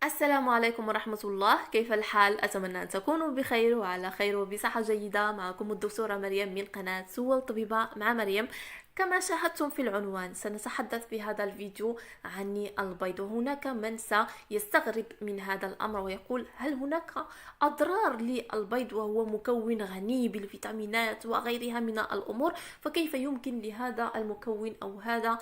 السلام عليكم ورحمة الله، كيف الحال؟ أتمنى أن تكونوا بخير وعلى خير وبصحة جيدة. معكم الدكتورة مريم من قناة سوى الطبيبة مع مريم. كما شاهدتم في العنوان، سنتحدث في هذا الفيديو عن البيض. وهناك من سيستغرب من هذا الأمر ويقول: هل هناك أضرار للبيض وهو مكون غني بالفيتامينات وغيرها من الأمور؟ فكيف يمكن لهذا المكون أو هذا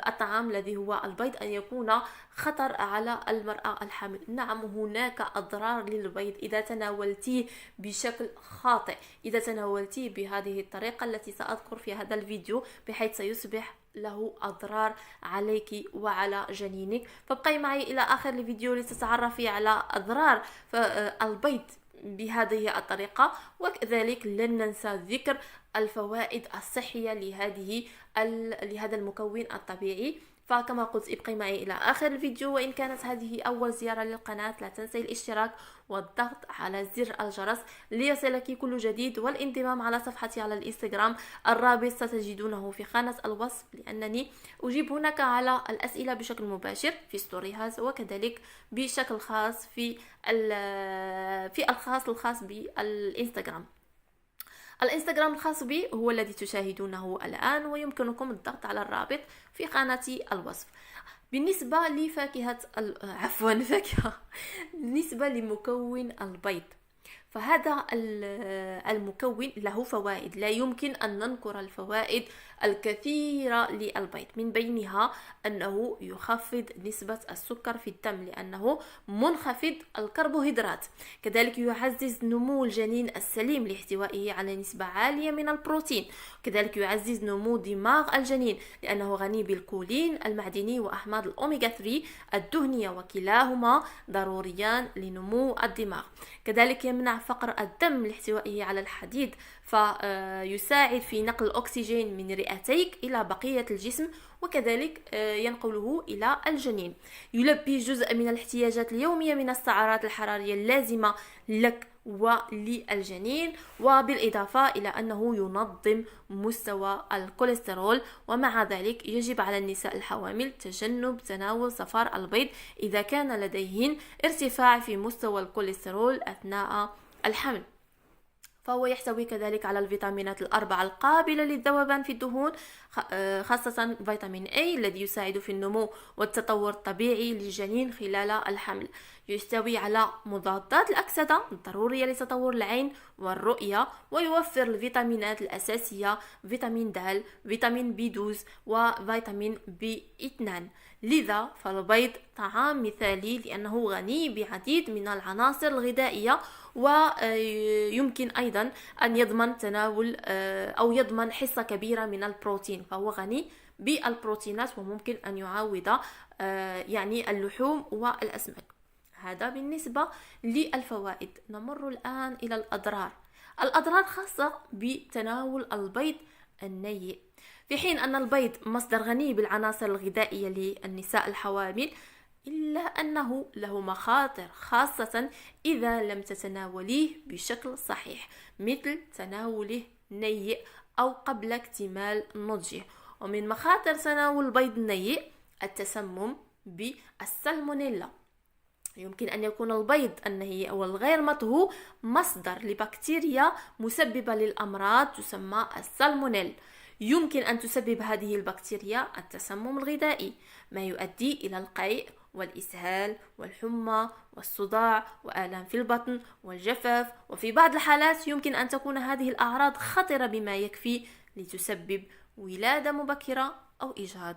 الطعام الذي هو البيض أن يكون خطر على المرأة الحامل؟ نعم، هناك أضرار للبيض إذا تناولتيه بشكل خاطئ، إذا تناولتيه بهذه الطريقة التي سأذكر في هذا الفيديو، بحيث سيصبح له أضرار عليك وعلى جنينك. فابقي معي إلى آخر الفيديو لتتعرفي على أضرار البيض بهذه الطريقة، وكذلك لن ننسى ذكر الفوائد الصحية لهذا المكون الطبيعي. فكما قلت، ابقي معي إلى آخر الفيديو. وإن كانت هذه أول زيارة للقناة، لا تنسي الاشتراك والضغط على زر الجرس ليصلك كل جديد، والانضمام على صفحتي على الانستغرام. الرابط ستجدونه في خانة الوصف، لأنني أجيب هناك على الأسئلة بشكل مباشر في ستوريهات، وكذلك بشكل خاص في الخاص بالانستغرام. الانستغرام الخاص بي هو الذي تشاهدونه الآن، ويمكنكم الضغط على الرابط في خانة الوصف. بالنسبة لفاكهة فاكهة بالنسبة لمكون البيض، فهذا المكون له فوائد، لا يمكن أن ننكر الفوائد الكثيرة للبيض. من بينها أنه يخفض نسبة السكر في الدم، لأنه منخفض الكربوهيدرات. كذلك يعزز نمو الجنين السليم لاحتوائه على نسبة عالية من البروتين. كذلك يعزز نمو دماغ الجنين، لأنه غني بالكولين المعدني وأحماض الأوميغا 3 الدهنية، وكلاهما ضروريان لنمو الدماغ. كذلك يمنع فقر الدم لاحتوائه على الحديد، فيساعد في نقل الأكسجين من رئتيك إلى بقية الجسم، وكذلك ينقله إلى الجنين. يلبي جزء من الاحتياجات اليومية من السعرات الحرارية اللازمة لك وللجنين، وبالإضافة إلى أنه ينظم مستوى الكوليسترول. ومع ذلك يجب على النساء الحوامل تجنب تناول صفار البيض إذا كان لديهن ارتفاع في مستوى الكوليسترول أثناء الحمل. فهو يحتوي كذلك على الفيتامينات الأربعة القابلة للذوبان في الدهون، خاصة فيتامين A الذي يساعد في النمو والتطور الطبيعي للجنين خلال الحمل. يحتوي على مضادات الأكسدة الضرورية لتطور العين والرؤية، ويوفر الفيتامينات الأساسية: فيتامين د، فيتامين B12 وفيتامين B2. لذا فالبيض طعام مثالي، لأنه غني بعديد من العناصر الغذائية، ويمكن أيضا أن يضمن تناول أو يضمن حصة كبيرة من البروتين، فهو غني بالبروتينات وممكن أن يعوض اللحوم والأسماك. هذا بالنسبة للفوائد. نمر الآن إلى الأضرار. الأضرار خاصة بتناول البيض النيء. في حين أن البيض مصدر غني بالعناصر الغذائية للنساء الحوامل، إلا أنه له مخاطر، خاصة إذا لم تتناوليه بشكل صحيح، مثل تناوله نيء أو قبل اكتمال نضجه. ومن مخاطر تناول البيض النيء التسمم بالسالمونيلا. يمكن أن يكون البيض النيء أو الغير مطهو مصدر لبكتيريا مسببة للأمراض تسمى السالمونيل. يمكن أن تسبب هذه البكتيريا التسمم الغذائي، ما يؤدي إلى القيء والإسهال والحمى والصداع وآلام في البطن والجفاف. وفي بعض الحالات يمكن أن تكون هذه الأعراض خطرة بما يكفي لتسبب ولادة مبكرة أو إجهاض.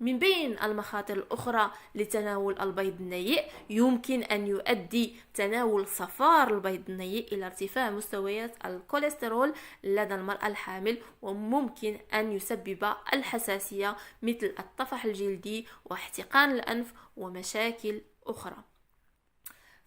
من بين المخاطر الأخرى لتناول البيض النيء، يمكن أن يؤدي تناول صفار البيض النيء إلى ارتفاع مستويات الكوليسترول لدى المرأة الحامل، وممكن أن يسبب الحساسية مثل الطفح الجلدي واحتقان الأنف ومشاكل أخرى.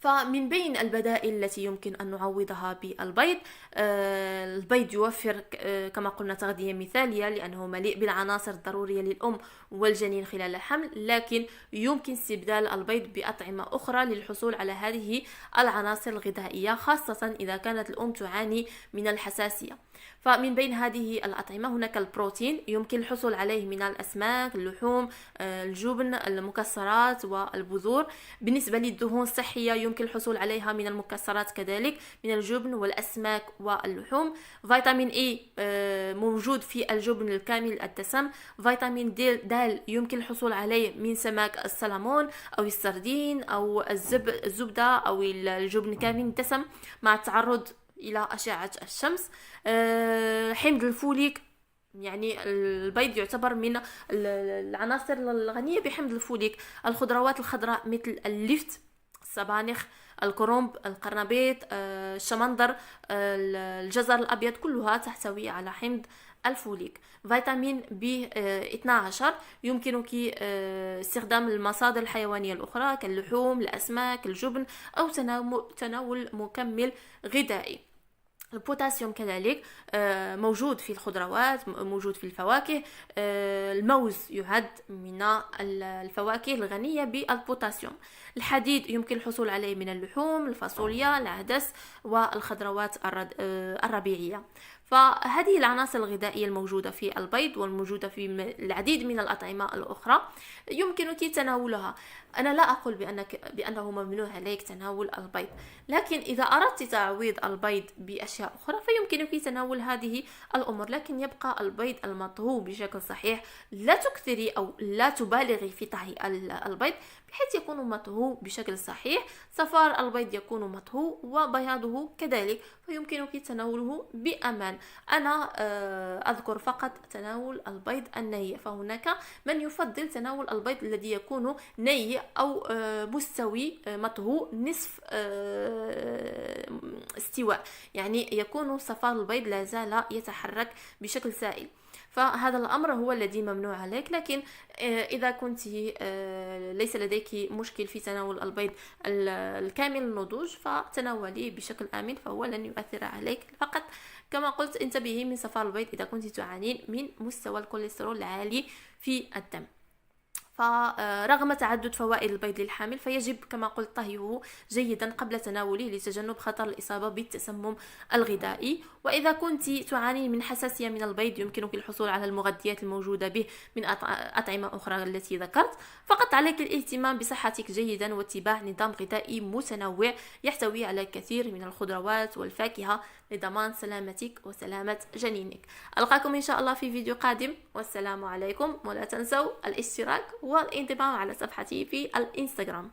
فمن بين البدائل التي يمكن أن نعوضها بالبيض، البيض يوفر كما قلنا تغذية مثالية لأنه مليء بالعناصر الضرورية للأم والجنين خلال الحمل، لكن يمكن استبدال البيض بأطعمة أخرى للحصول على هذه العناصر الغذائية، خاصة إذا كانت الأم تعاني من الحساسية. فمن بين هذه الأطعمة هناك البروتين، يمكن الحصول عليه من الأسماك، اللحوم، الجبن، المكسرات والبذور. بالنسبة للدهون الصحية يمكن الحصول عليها من المكسرات كذلك، من الجبن والأسماك واللحوم. فيتامين إي موجود في الجبن الكامل الدسم. فيتامين د يمكن الحصول عليه من سمك السلمون أو السردين أو الزبدة أو الجبن كامل الدسم مع التعرض إلى أشعة الشمس. حمض الفوليك، يعني البيض يعتبر من العناصر الغنية بحمض الفوليك. الخضروات الخضراء مثل اللفت، السبانخ، الكرنب، القرنبيط، الشمندر، الجزر الأبيض، كلها تحتوي على حمض الفوليك. فيتامين بي 12 يمكنك استخدام المصادر الحيوانية الأخرى كاللحوم، الأسماك، الجبن، أو تناول مكمل غذائي. البوتاسيوم كذلك موجود في الخضروات، موجود في الفواكه. الموز يعد من الفواكه الغنية بالبوتاسيوم. الحديد يمكن الحصول عليه من اللحوم، الفاصوليا، العدس والخضروات الربيعية. فهذه العناصر الغذائية الموجودة في البيض والموجودة في العديد من الأطعمة الأخرى يمكنك تناولها. أنا لا أقول بأنه ممنوع عليك تناول البيض، لكن إذا أردت تعويض البيض بأشياء أخرى فيمكنك تناول هذه الأمور، لكن يبقى البيض المطهو بشكل صحيح. لا تكثري أو لا تبالغي في طهي البيض بحيث يكون مطهو بشكل صحيح. صفار البيض يكون مطهو وبياضه كذلك، فيمكنك تناوله بأمان. أنا أذكر فقط تناول البيض الني، فهناك من يفضل تناول البيض الذي يكون ني أو مستوي مطهو نصف استواء، يعني يكون صفار البيض لا زال يتحرك بشكل سائل. فهذا الأمر هو الذي ممنوع عليك. لكن إذا كنت ليس لديك مشكل في تناول البيض الكامل النضوج فتناوليه بشكل آمن، فهو لن يؤثر عليك. فقط كما قلت انتبهي من صفار البيض إذا كنت تعانين من مستوى الكوليسترول العالي في الدم. فرغم تعدد فوائد البيض للحامل فيجب كما قلت طهيه جيدا قبل تناوله لتجنب خطر الإصابة بالتسمم الغذائي. وإذا كنت تعاني من حساسية من البيض يمكنك الحصول على المغذيات الموجودة به من أطعمة أخرى التي ذكرت. فقط عليك الاهتمام بصحتك جيدا واتباع نظام غذائي متنوع يحتوي على الكثير من الخضروات والفاكهة لضمان سلامتك وسلامة جنينك. ألقاكم إن شاء الله في فيديو قادم، والسلام عليكم. ولا تنسوا الاشتراك والانضمام على صفحتي في الانستغرام.